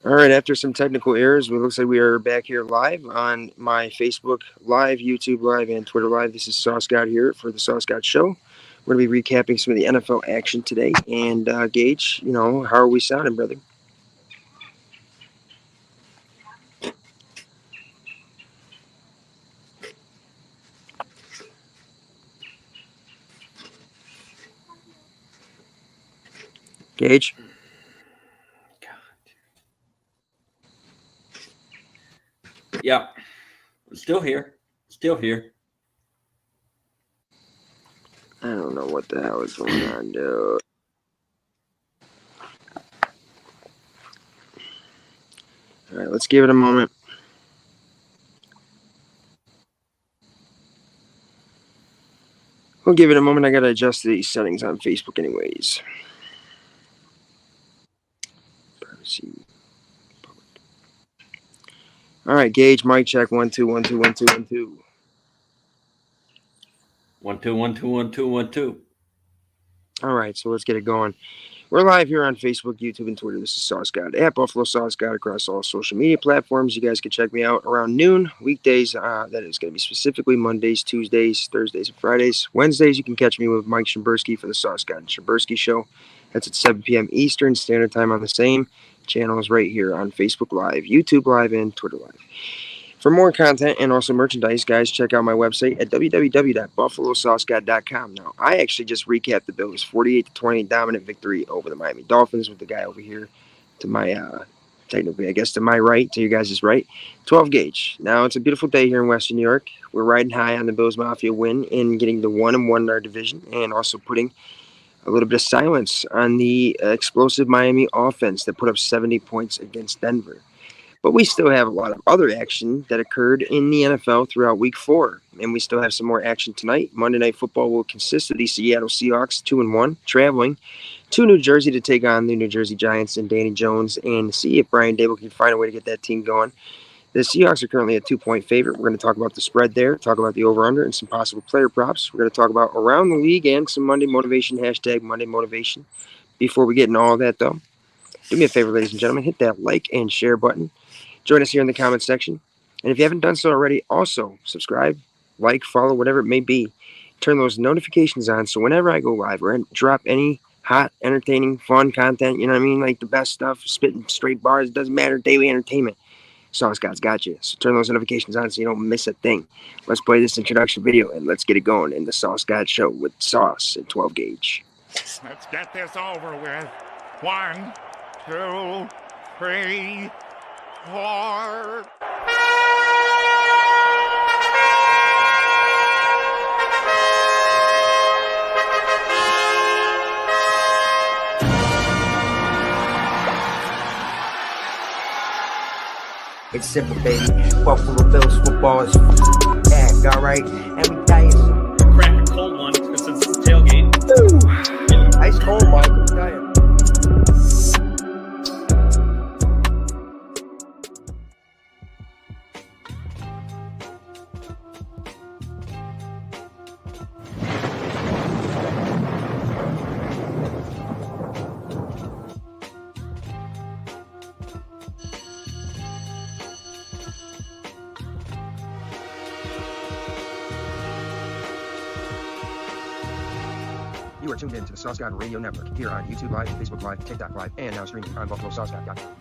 All right, after some technical errors, it looks like we are back here live on my Facebook Live, YouTube Live, and Twitter Live. This is Sauce God here for the Sauce God Show. We're going to be recapping some of the NFL action today. And Gage, how are we sounding, brother? Gage? Yeah, still here. I don't know what the hell is going on, dude. All right, let's give it a moment. We'll give it a moment. I got to adjust these settings on Facebook anyways. Privacy. All right, Gage, mic check. 1 2 1 2 1 2 1 2. 1 2 1 2 1 2 1 2. All right, so let's get it going. We're live here on Facebook, YouTube, and Twitter. This is Sauce God at Buffalo Sauce God across all social media platforms. You guys can check me out around noon weekdays. That is going to be specifically Mondays, Tuesdays, Thursdays, and Fridays. Wednesdays, you can catch me with Mike Shimbursky for the Sauce God and Shimbursky Show. That's at 7 p.m. Eastern Standard Time on the same channels right here on Facebook Live, YouTube Live, and Twitter Live. For more content and also merchandise, guys, check out my website at www.buffalosaucegod.com. Now, I actually just recapped the Bills' 48-20 dominant victory over the Miami Dolphins with the guy over here to my, technically, I guess to my right, to you guys' right, 12 Gage. Now, it's a beautiful day here in Western New York. We're riding high on the Bills Mafia win and getting the 1-1 in our division and also putting a little bit of silence on the explosive Miami offense that put up 70 points against Denver. But we still have a lot of other action that occurred in the NFL throughout Week 4, and we still have some more action tonight. Monday Night Football will consist of the Seattle Seahawks, 2-1, traveling to New Jersey to take on the New Jersey Giants and Danny Jones and see if Brian Dable can find a way to get that team going. The Seahawks are currently a 2-point favorite. We're going to talk about the spread there, talk about the over-under, and some possible player props. We're going to talk about around the league and some Monday motivation, hashtag Monday motivation. Before we get into all that, though, do me a favor, ladies and gentlemen, hit that like and share button. Join us here in the comments section. And if you haven't done so already, also subscribe, like, follow, whatever it may be. Turn those notifications on so whenever I go live or drop any hot, entertaining, fun content, you know what I mean? Like the best stuff, spitting straight bars, it doesn't matter, daily entertainment. Sauce God's got you. So turn those notifications on so you don't miss a thing. Let's play this introduction video and let's get it going in the Sauce God Show with Sauce and 12 Gage. Let's get this over with. 1, 2, 3, 4. It's simple, baby. Buffalo Bills football is back, alright? And we dying. Crack a cold one since it's tailgate. Ooh. Ice cold, Mike. I'm dying. You are tuned in to the Sauce God Radio Network here on YouTube Live, Facebook Live, TikTok Live, and now streaming on BuffaloSauceGod.com.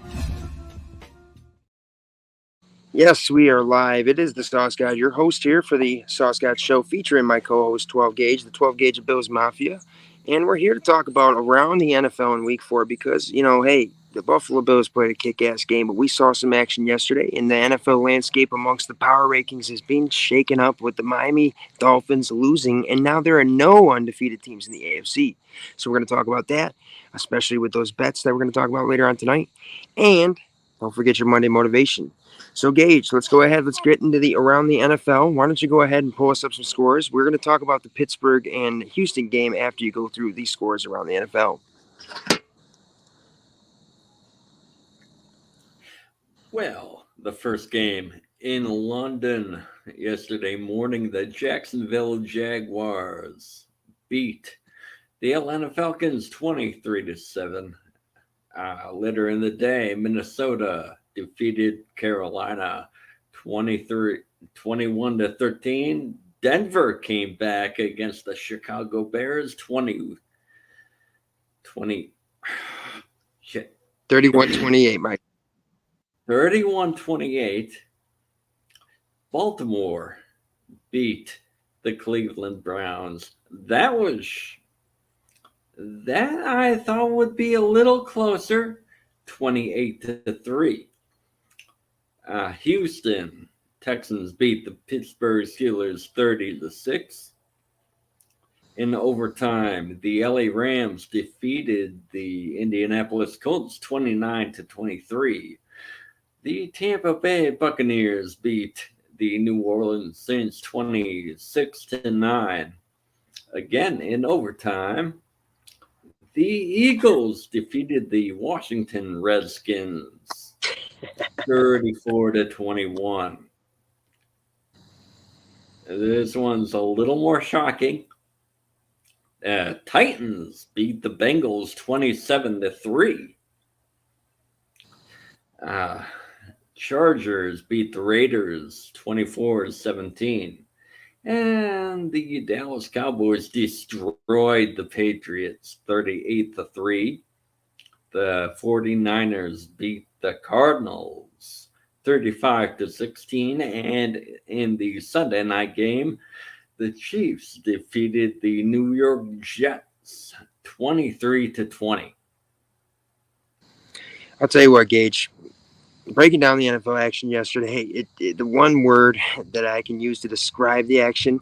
Yes, we are live. It is the Sauce God, your host here for the Sauce God Show, featuring my co-host 12 Gage, the 12 Gage of Bills Mafia. And we're here to talk about around the NFL in Week 4 because, hey, the Buffalo Bills played a kick-ass game, but we saw some action yesterday, and the NFL landscape amongst the power rankings is being shaken up with the Miami Dolphins losing, and now there are no undefeated teams in the AFC. So we're going to talk about that, especially with those bets that we're going to talk about later on tonight. And don't forget your Monday motivation. So, Gage, let's go ahead. Let's get into the around the NFL. Why don't you go ahead and pull us up some scores? We're going to talk about the Pittsburgh and Houston game after you go through these scores around the NFL. Well, the first game in London yesterday morning, the Jacksonville Jaguars beat the Atlanta Falcons 23-7. Later in the day, Minnesota defeated Carolina 21-13. Denver came back against the Chicago Bears 20. 31-28, Mike. 31-28. Baltimore beat the Cleveland Browns. That I thought would be a little closer, 28-3. Houston Texans beat the Pittsburgh Steelers 30-6. In overtime, the LA Rams defeated the Indianapolis Colts 29-23. The Tampa Bay Buccaneers beat the New Orleans Saints 26-9. Again, in overtime, the Eagles defeated the Washington Redskins 34-21. This one's a little more shocking. Titans beat the Bengals 27-3. Chargers beat the Raiders 24-17. And the Dallas Cowboys destroyed the Patriots 38-3. The 49ers beat the Cardinals 35-16. And in the Sunday night game, the Chiefs defeated the New York Jets 23-20. I'll tell you what, Gage. Breaking down the NFL action yesterday, the one word that I can use to describe the action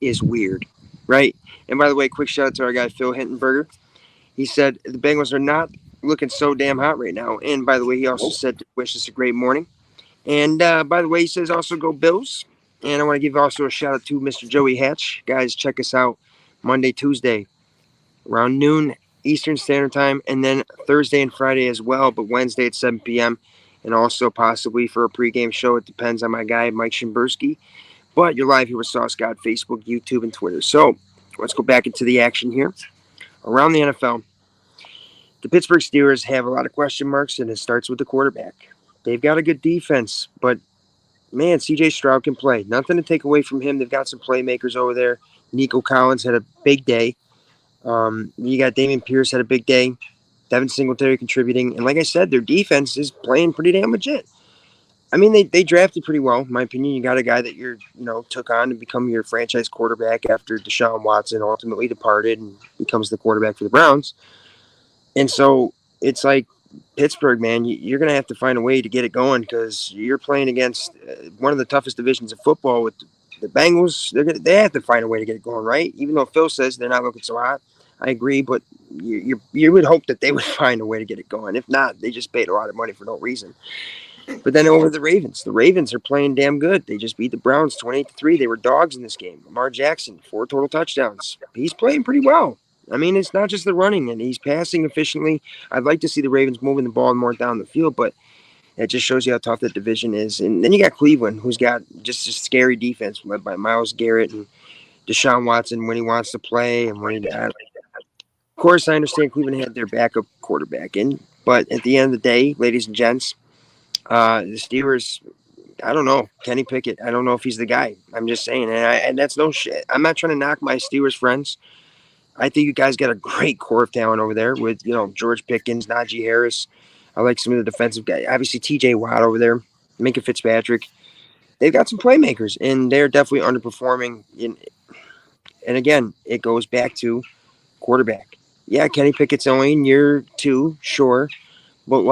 is weird, right? And by the way, quick shout out to our guy Phil Hintenberger. He said the Bengals are not looking so damn hot right now. And by the way, he also said to wish us a great morning. And by the way, he says also go Bills. And I want to give also a shout out to Mr. Joey Hatch. Guys, check us out Monday, Tuesday, around noon Eastern Standard Time, and then Thursday and Friday as well, but Wednesday at 7 p.m., and also possibly for a pregame show. It depends on my guy, Mike Shimbursky. But you're live here with Sauce God, Facebook, YouTube, and Twitter. So let's go back into the action here. Around the NFL, the Pittsburgh Steelers have a lot of question marks, and it starts with the quarterback. They've got a good defense, but, man, C.J. Stroud can play. Nothing to take away from him. They've got some playmakers over there. Nico Collins had a big day. You got Damian Pierce had a big day. Devin Singletary contributing. And like I said, their defense is playing pretty damn legit. I mean, they drafted pretty well, in my opinion. You got a guy that took on to become your franchise quarterback after Deshaun Watson ultimately departed and becomes the quarterback for the Browns. And so it's like Pittsburgh, man, you're going to have to find a way to get it going because you're playing against one of the toughest divisions of football with the Bengals. They have to find a way to get it going, right? Even though Phil says they're not looking so hot. I agree, but you would hope that they would find a way to get it going. If not, they just paid a lot of money for no reason. But then over the Ravens are playing damn good. They just beat the Browns 28-3. They were dogs in this game. Lamar Jackson, 4 total touchdowns. He's playing pretty well. I mean, it's not just the running, and he's passing efficiently. I'd like to see the Ravens moving the ball more down the field, but it just shows you how tough that division is. And then you got Cleveland, who's got just a scary defense led by Myles Garrett and Deshaun Watson when he wants to play and when he doesn't. Of course, I understand Cleveland had their backup quarterback in, but at the end of the day, ladies and gents, the Steelers, I don't know. Kenny Pickett, I don't know if he's the guy. I'm just saying, and that's no shit. I'm not trying to knock my Steelers friends. I think you guys got a great core of talent over there with, George Pickens, Najee Harris. I like some of the defensive guys. Obviously, T.J. Watt over there, Minkah Fitzpatrick. They've got some playmakers, and they're definitely underperforming. And again, it goes back to quarterback. Yeah, Kenny Pickett's only in year 2, sure. But,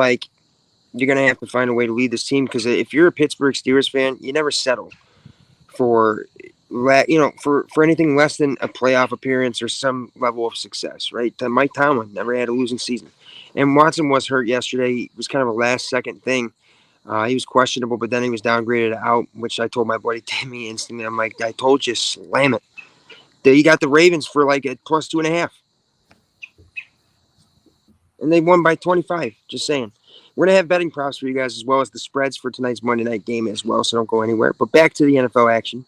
you're going to have to find a way to lead this team because if you're a Pittsburgh Steelers fan, you never settle for anything less than a playoff appearance or some level of success, right? Mike Tomlin never had a losing season. And Watson was hurt yesterday. It was kind of a last-second thing. He was questionable, but then he was downgraded out, which I told my buddy Timmy instantly. I'm like, I told you, slam it. You got the Ravens for a +2.5. And they won by 25, just saying. We're going to have betting props for you guys as well as the spreads for tonight's Monday night game as well, so don't go anywhere. But back to the NFL action.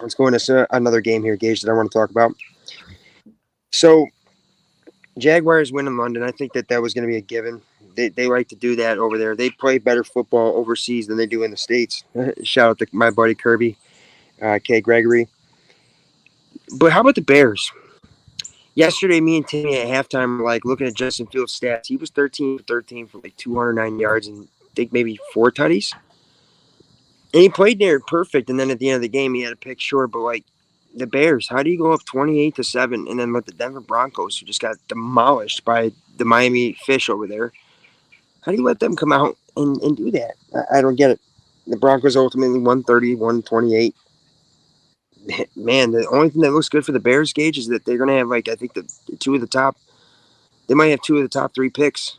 Let's go into another game here, Gage, that I want to talk about. So, Jaguars win in London. I think that was going to be a given. They like to do that over there. They play better football overseas than they do in the States. Shout out to my buddy Kirby, K. Gregory. But how about the Bears? Yesterday, me and Timmy at halftime were like looking at Justin Fields' stats. He was 13 for 13 for like 209 yards and I think maybe 4 tutties. And he played near perfect. And then at the end of the game, he had a pick short. But like the Bears, how do you go up 28-7 and then let the Denver Broncos, who just got demolished by the Miami Fish over there, how do you let them come out and do that? I don't get it. The Broncos ultimately 130, 128. Man, the only thing that looks good for the Bears, Gage, is that they're going to have, like, I think they might have 2 of the top 3 picks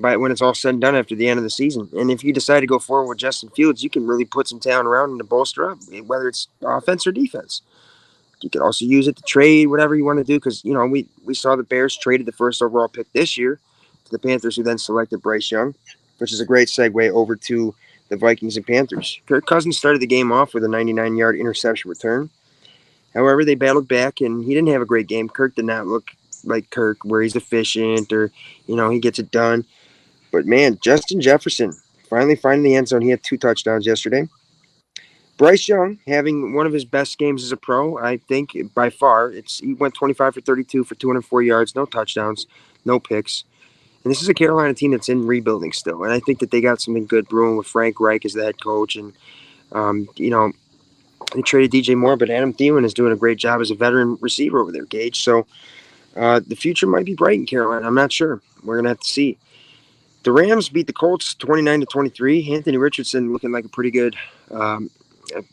by when it's all said and done after the end of the season. And if you decide to go forward with Justin Fields, you can really put some talent around and to bolster up, whether it's offense or defense. You can also use it to trade, whatever you want to do, because, you know, we saw the Bears traded the first overall pick this year to the Panthers, who then selected Bryce Young, which is a great segue over to the Vikings and Panthers. Kirk Cousins started the game off with a 99-yard interception return. However, they battled back, and he didn't have a great game. Kirk did not look like Kirk, where he's efficient or, you know, he gets it done. But, man, Justin Jefferson finally finding the end zone. He had 2 touchdowns yesterday. Bryce Young having one of his best games as a pro, I think, by far. He went 25 for 32 for 204 yards, no touchdowns, no picks. And this is a Carolina team that's in rebuilding still. And I think that they got something good brewing with Frank Reich as the head coach. And, you know, they traded DJ Moore, but Adam Thielen is doing a great job as a veteran receiver over there, Gage. So the future might be bright in Carolina. I'm not sure. We're going to have to see. The Rams beat the Colts 29-23. Anthony Richardson looking like a pretty good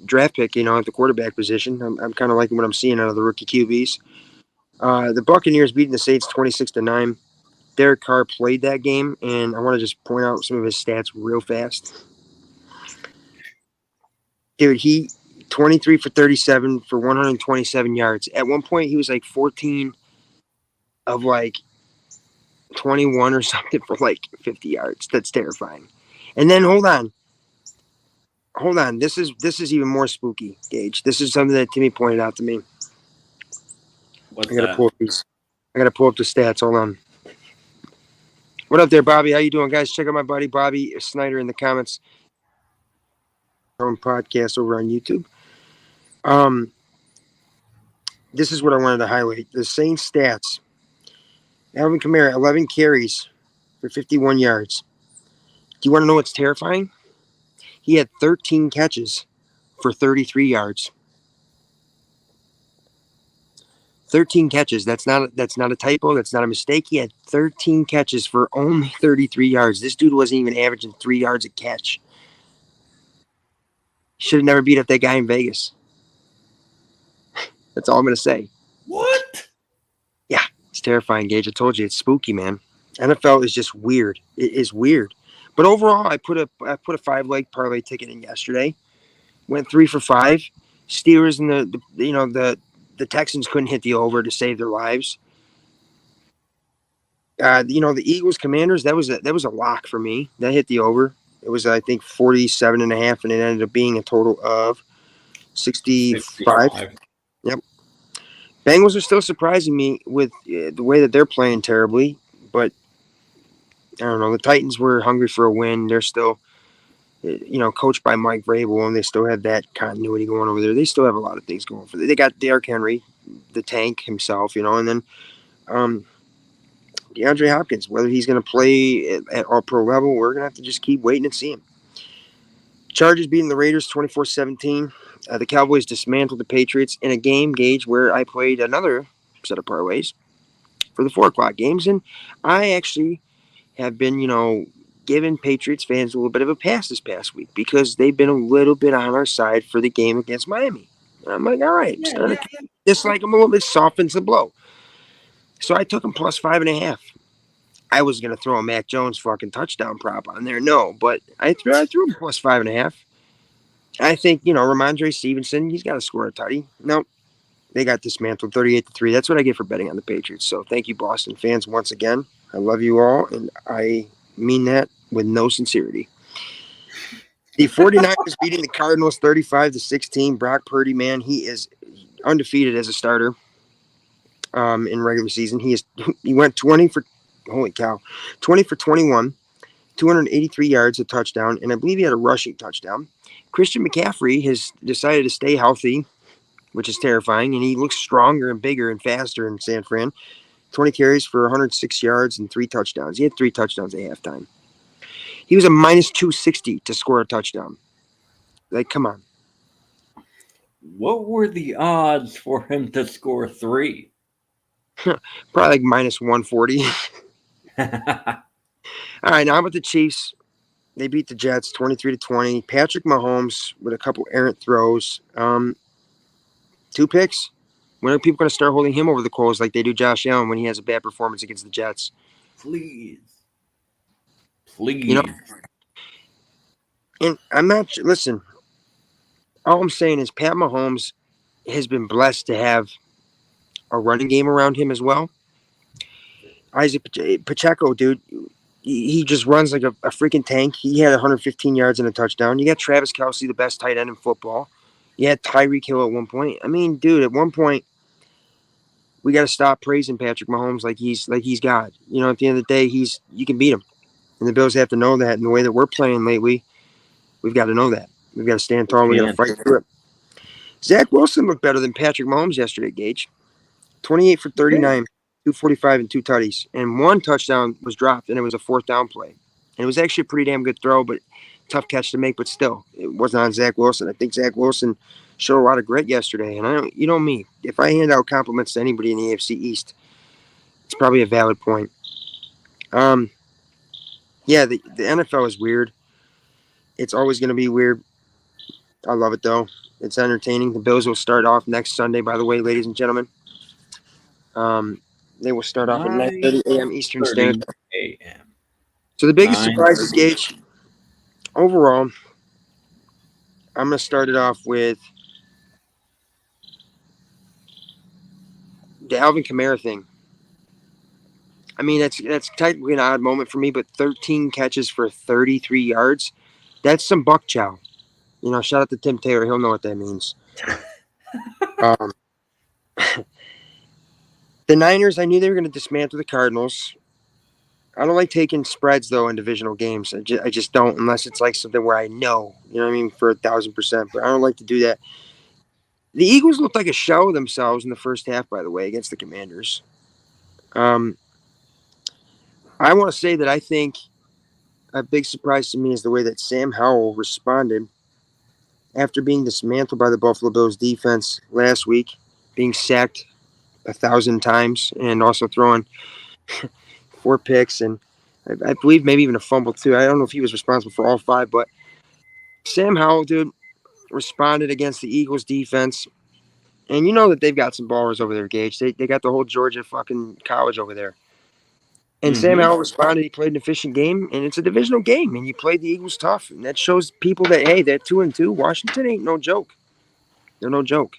draft pick, you know, at the quarterback position. I'm kind of liking what I'm seeing out of the rookie QBs. The Buccaneers beating the Saints 26-9. Derek Carr played that game, and I want to just point out some of his stats real fast. Dude, he 23 for 37 for 127 yards. At one point, he was like 14 of like 21 or something for like 50 yards. That's terrifying. And then hold on. This is even more spooky, Gage. This is something that Timmy pointed out to me. What's I gotta that? pull up the stats. Hold on. What up there, Bobby? How you doing, guys? Check out my buddy Bobby Snyder in the comments. Our own podcast over on YouTube. This is what I wanted to highlight. The Saints stats. Alvin Kamara, 11 carries for 51 yards. Do you want to know what's terrifying? He had 13 catches for 33 yards. 13 catches. That's not a typo. That's not a mistake. He had 13 catches for only 33 yards. This dude wasn't even averaging 3 yards a catch. Should have never beat up that guy in Vegas. That's all I'm going to say. What? Yeah, it's terrifying, Gage. I told you, it's spooky, man. NFL is just weird. It is weird. But overall, I put a 5-leg parlay ticket in yesterday. Went 3 for 5. Steelers and the Texans couldn't hit the over to save their lives. The Eagles Commanders, that was a lock for me. That hit the over. It was, I think, 47.5, and it ended up being a total of 65. Yep. Bengals are still surprising me with the way that they're playing terribly, but I don't know. The Titans were hungry for a win. They're still, coached by Mike Vrabel, and they still have that continuity going over there. They still have a lot of things going for them. They got Derrick Henry, the tank himself, and then DeAndre Hopkins. Whether he's going to play at all-pro level, we're going to have to just keep waiting and see him. Chargers beating the Raiders 24-17. The Cowboys dismantled the Patriots in a game, Gage, where I played another set of parlays for the 4 o'clock games, and I actually have been, giving Patriots fans a little bit of a pass this past week because they've been a little bit on our side for the game against Miami. And I'm like, all right, just like I'm a little bit softens the blow. So I took them plus 5.5. I was going to throw a Mac Jones fucking touchdown prop on there. No, but I threw him plus 5.5. I think, Ramondre Stevenson, he's got to score a tutty. Nope. They got dismantled 38-3. That's what I get for betting on the Patriots. So thank you, Boston fans, once again. I love you all, and I mean that with no sincerity. The 49ers beating the Cardinals 35-16. Brock Purdy, man, he is undefeated as a starter in regular season. He went 20 for 21, 283 yards, a touchdown, and I believe he had a rushing touchdown. Christian McCaffrey has decided to stay healthy, which is terrifying, and he looks stronger and bigger and faster in San Fran. 20 carries for 106 yards and 3 touchdowns. He had 3 touchdowns at halftime. He was a minus 260 to score a touchdown. Like, come on. What were the odds for him to score 3? Probably like minus 140. All right, now how about the Chiefs? They beat the Jets 23-20. Patrick Mahomes with a couple errant throws. 2 picks. When are people going to start holding him over the coals like they do Josh Allen when he has a bad performance against the Jets? Please. Please. You know, and I'm not, listen, all I'm saying is Pat Mahomes has been blessed to have a running game around him as well. Isaac Pacheco, dude, he just runs like a freaking tank. He had 115 yards and a touchdown. You got Travis Kelce, the best tight end in football. You had Tyreek Hill at one point. I mean, dude, at one point, we got to stop praising Patrick Mahomes like he's God. You know, at the end of the day, you can beat him. And the Bills have to know that. And the way that we're playing lately, we've got to know that. We've got to stand tall. We got to fight through it. Zach Wilson looked better than Patrick Mahomes yesterday, Gage. 28 for 39, 245 and 2 tutties. And 1 touchdown was dropped, and it was a 4th down play. And it was actually a pretty damn good throw, but tough catch to make. But still, it wasn't on Zach Wilson. I think Zach Wilson showed a lot of grit yesterday. And you know me, if I hand out compliments to anybody in the AFC East, it's probably a valid point. Yeah, the NFL is weird. It's always going to be weird. I love it, though. It's entertaining. The Bills will start off next Sunday, by the way, ladies and gentlemen. They will start off at 9:30 a.m. Eastern Standard Time. a.m. So the biggest surprises, Gage, overall, I'm going to start it off with the Alvin Kamara thing. I mean, that's technically an odd moment for me, but 13 catches for 33 yards, that's some buck chow. You know, shout out to Tim Taylor. He'll know what that means. The Niners, I knew they were going to dismantle the Cardinals. I don't like taking spreads, though, in divisional games. I just don't, unless it's like something where I know, you know what I mean, for 1,000%. But I don't like to do that. The Eagles looked like a shell of themselves in the first half, by the way, against the Commanders. I want to say that I think a big surprise to me is the way that Sam Howell responded after being dismantled by the Buffalo Bills defense last week, being sacked 1,000 times and also throwing 4 picks and I believe maybe even a fumble too. I don't know if he was responsible for all 5, but Sam Howell, dude, responded against the Eagles defense. And you know that they've got some ballers over there, Gage. They got the whole Georgia fucking college over there. And Sam Howell responded. He played an efficient game, and it's a divisional game, and you played the Eagles tough. And that shows people that, hey, they're 2-2. Washington ain't no joke. They're no joke.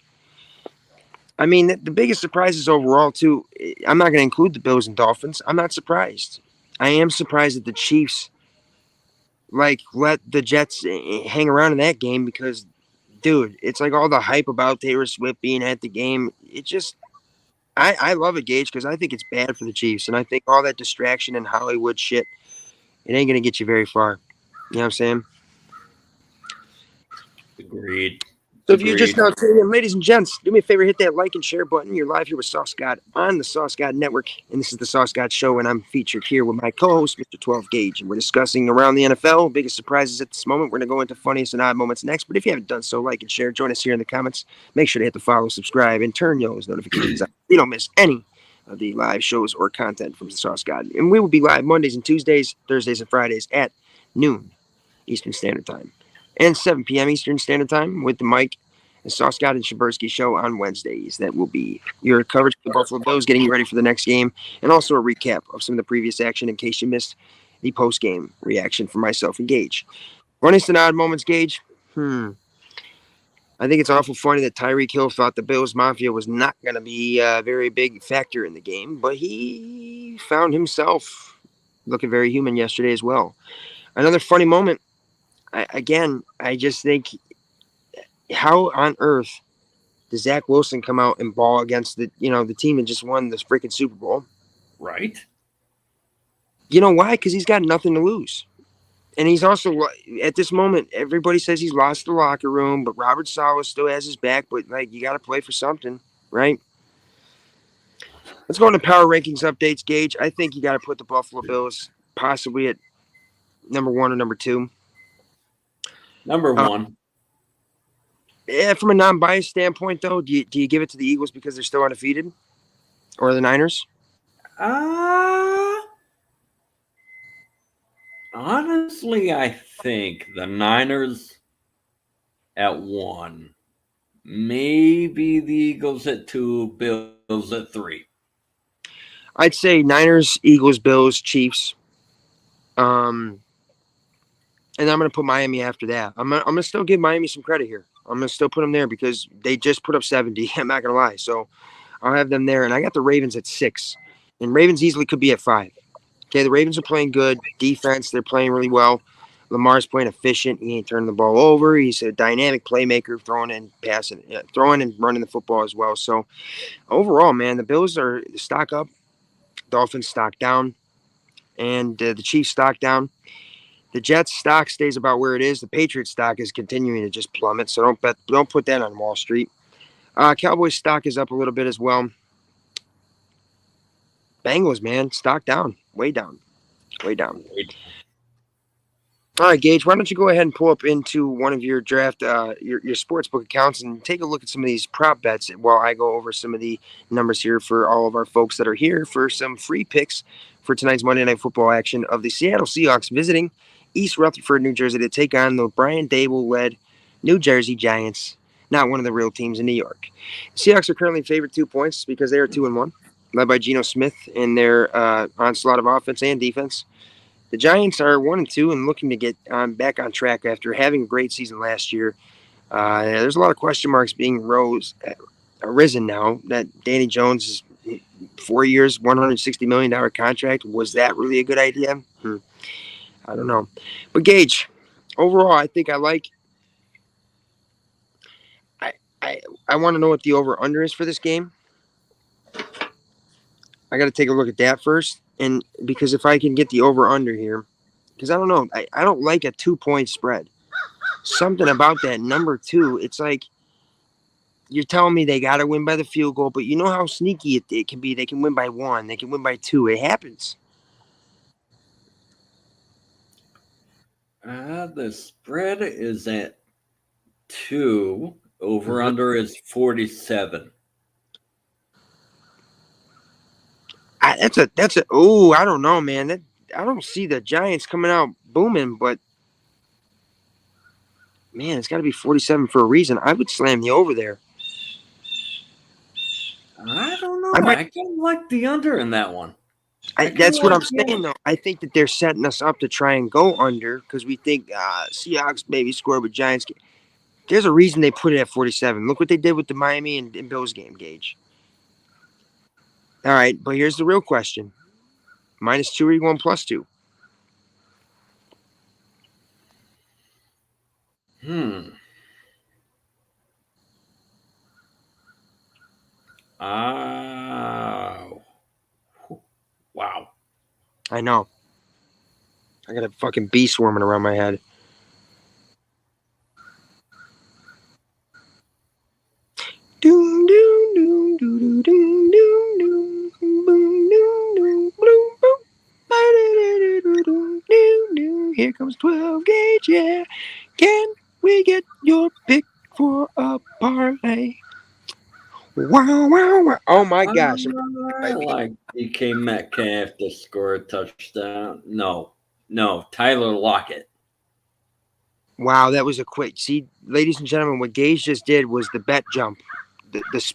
I mean, the biggest surprises overall, too, I'm not going to include the Bills and Dolphins. I'm not surprised. I am surprised that the Chiefs, let the Jets hang around in that game because, dude, it's like all the hype about Taylor Swift being at the game. It just, I love it, Gage, because I think it's bad for the Chiefs. And I think all that distraction and Hollywood shit, it ain't going to get you very far. You know what I'm saying? Agreed. So if you're just now tuning in, ladies and gents, do me a favor, hit that like and share button. You're live here with Sauce God on the Sauce God Network, and this is the Sauce God Show, and I'm featured here with my co-host, Mr. 12 Gage, and we're discussing around the NFL, biggest surprises at this moment. We're going to go into funniest and odd moments next, but if you haven't done so, like and share, join us here in the comments. Make sure to hit the follow, subscribe, and turn those notifications on. You don't miss any of the live shows or content from the Sauce God, and we will be live Mondays and Tuesdays, Thursdays and Fridays at noon Eastern Standard Time and 7 p.m. Eastern Standard Time with the Mike and Sauce God and Shabursky Show on Wednesdays. That will be your coverage of the Buffalo Bills, getting you ready for the next game, and also a recap of some of the previous action in case you missed the post-game reaction from myself and Gage. Funniest and odd moments, Gage? I think it's awful funny that Tyreek Hill thought the Bills Mafia was not going to be a very big factor in the game, but he found himself looking very human yesterday as well. Another funny moment, I just think, how on earth does Zach Wilson come out and ball against the team that just won this freaking Super Bowl? Right. You know why? Because he's got nothing to lose. And he's also, at this moment, everybody says he's lost the locker room, but Robert Saleh still has his back. But, like, you got to play for something, right? Let's go into power rankings updates, Gage. I think you got to put the Buffalo Bills possibly at number 1 or number 2. Number one. Yeah, from a non-biased standpoint, though, do you give it to the Eagles because they're still undefeated? Or the Niners? Honestly, I think the Niners at 1. Maybe the Eagles at 2, Bills at 3. I'd say Niners, Eagles, Bills, Chiefs. And I'm going to put Miami after that. I'm going to still give Miami some credit here. I'm going to still put them there because they just put up 70. I'm not going to lie. So I'll have them there. And I got the Ravens at 6. And Ravens easily could be at 5. Okay, the Ravens are playing good. Defense, they're playing really well. Lamar's playing efficient. He ain't turning the ball over. He's a dynamic playmaker, throwing and passing, throwing and running the football as well. So overall, man, the Bills are stock up. Dolphins stock down. And the Chiefs stock down. The Jets stock stays about where it is. The Patriots stock is continuing to just plummet. So don't put that on Wall Street. Cowboys stock is up a little bit as well. Bengals, man, stock down, way down, way down. All right, Gage, why don't you go ahead and pull up into one of your draft, your sportsbook accounts and take a look at some of these prop bets while I go over some of the numbers here for all of our folks that are here for some free picks for tonight's Monday Night Football action of the Seattle Seahawks visiting East Rutherford, New Jersey to take on the Brian Dable-led New Jersey Giants, not one of the real teams in New York. The Seahawks are currently favored 2 points because they are 2-1, led by Geno Smith in their onslaught of offense and defense. The Giants are 1-2 and looking to get back on track after having a great season last year. There's a lot of question marks being arisen now that Danny Jones' 4 years, $160 million contract. Was that really a good idea? I don't know. But Gage, overall, I think I like. I want to know what the over/under is for this game. I got to take a look at that first, and because if I can get the over/under here, because I don't know, I don't like a 2-point spread. Something about that number 2, it's like you're telling me they got to win by the field goal, but you know how sneaky it can be. They can win by 1, they can win by 2. It happens. The spread is at 2. Over under is 47. That's a. Oh, I don't know, man. I don't see the Giants coming out booming, but man, it's got to be 47 for a reason. I would slam the over there. I don't know. I kind of like the under in that one. That's what I'm saying, though. I think that they're setting us up to try and go under because we think Seahawks maybe score with Giants. There's a reason they put it at 47. Look what they did with the Miami and Bills game, Gage. All right, but here's the real question. -2 or you going +2? Wow. I know. I got a fucking bee swarming around my head. Doom, doom, doom, doom, doom, doom, doom, boom, doom, doom, boom, boom. Here comes 12 Gauge, yeah. Can we get your pick for a parlay? Wow, wow, wow. Oh my gosh. I like DK Metcalf to score a touchdown. No, Tyler Lockett. Wow, that was a quick. See, ladies and gentlemen, what Gage just did was the bet jump. The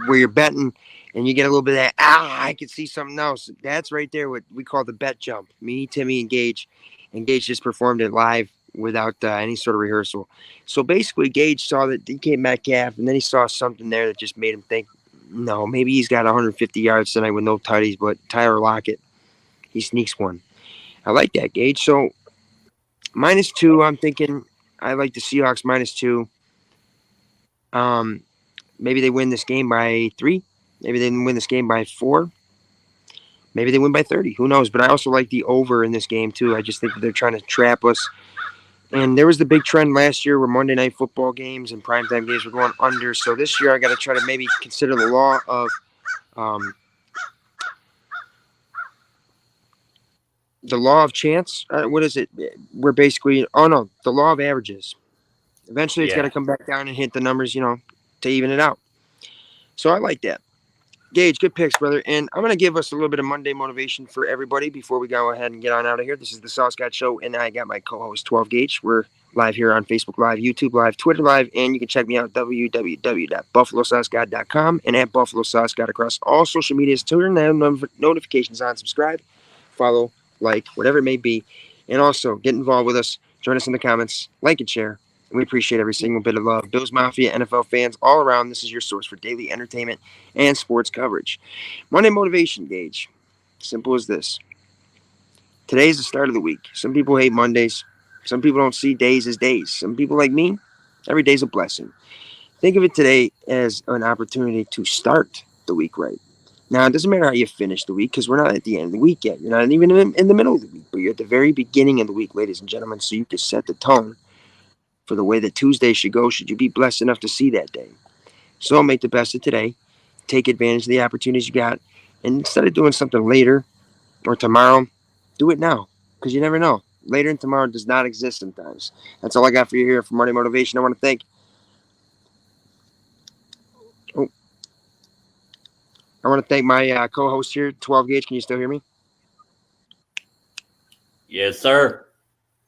where you're betting and you get a little bit of that, I could see something else. That's right there what we call the bet jump. Me, Timmy, and Gage. And Gage just performed it live without any sort of rehearsal. So basically, Gage saw that DK Metcalf, and then he saw something there that just made him think, no, maybe he's got 150 yards tonight with no tutties, but Tyler Lockett, he sneaks one. I like that, Gage. So -2, I'm thinking I like the Seahawks -2. Maybe they win this game by 3. Maybe they win this game by 4. Maybe they win by 30. Who knows? But I also like the over in this game, too. I just think that they're trying to trap us. And there was the big trend last year where Monday night football games and primetime games were going under. So this year I got to try to maybe consider the law of chance. What is it? We're basically, the law of averages. Eventually it's got to come back down and hit the numbers, to even it out. So I like that. Gage, good picks, brother. And I'm going to give us a little bit of Monday motivation for everybody before we go ahead and get on out of here. This is the Sauce God Show, and I got my co-host 12 Gage. We're live here on Facebook Live, YouTube Live, Twitter Live, and you can check me out at www.buffalosaucegod.com and at Buffalo Sauce God across all social medias. Turn the notifications on, subscribe, follow, like, whatever it may be. And also, get involved with us. Join us in the comments, like and share. And we appreciate every single bit of love. Bills Mafia, NFL fans, all around, this is your source for daily entertainment and sports coverage. Monday motivation, Gage. Simple as this. Today's the start of the week. Some people hate Mondays. Some people don't see days as days. Some people like me, every day's a blessing. Think of it today as an opportunity to start the week right. Now, it doesn't matter how you finish the week because we're not at the end of the week yet. You're not even in the middle of the week, but you're at the very beginning of the week, ladies and gentlemen, so you can set the tone for the way that Tuesday should go, should you be blessed enough to see that day. So make the best of today. Take advantage of the opportunities you got. And instead of doing something later or tomorrow, do it now because you never know. Later and tomorrow does not exist sometimes. That's all I got for you here for Monday Motivation. I want to thank my co-host here, 12 Gage. Can you still hear me? Yes, sir.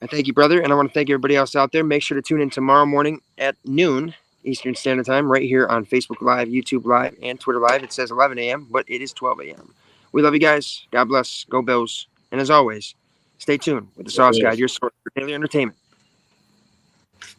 I thank you, brother. And I want to thank everybody else out there. Make sure to tune in tomorrow morning at noon Eastern Standard Time right here on Facebook Live, YouTube Live, and Twitter Live. It says 11 a.m., but it is 12 a.m. We love you guys. God bless. Go Bills. And as always, stay tuned with the Sauce Guide, your source for daily entertainment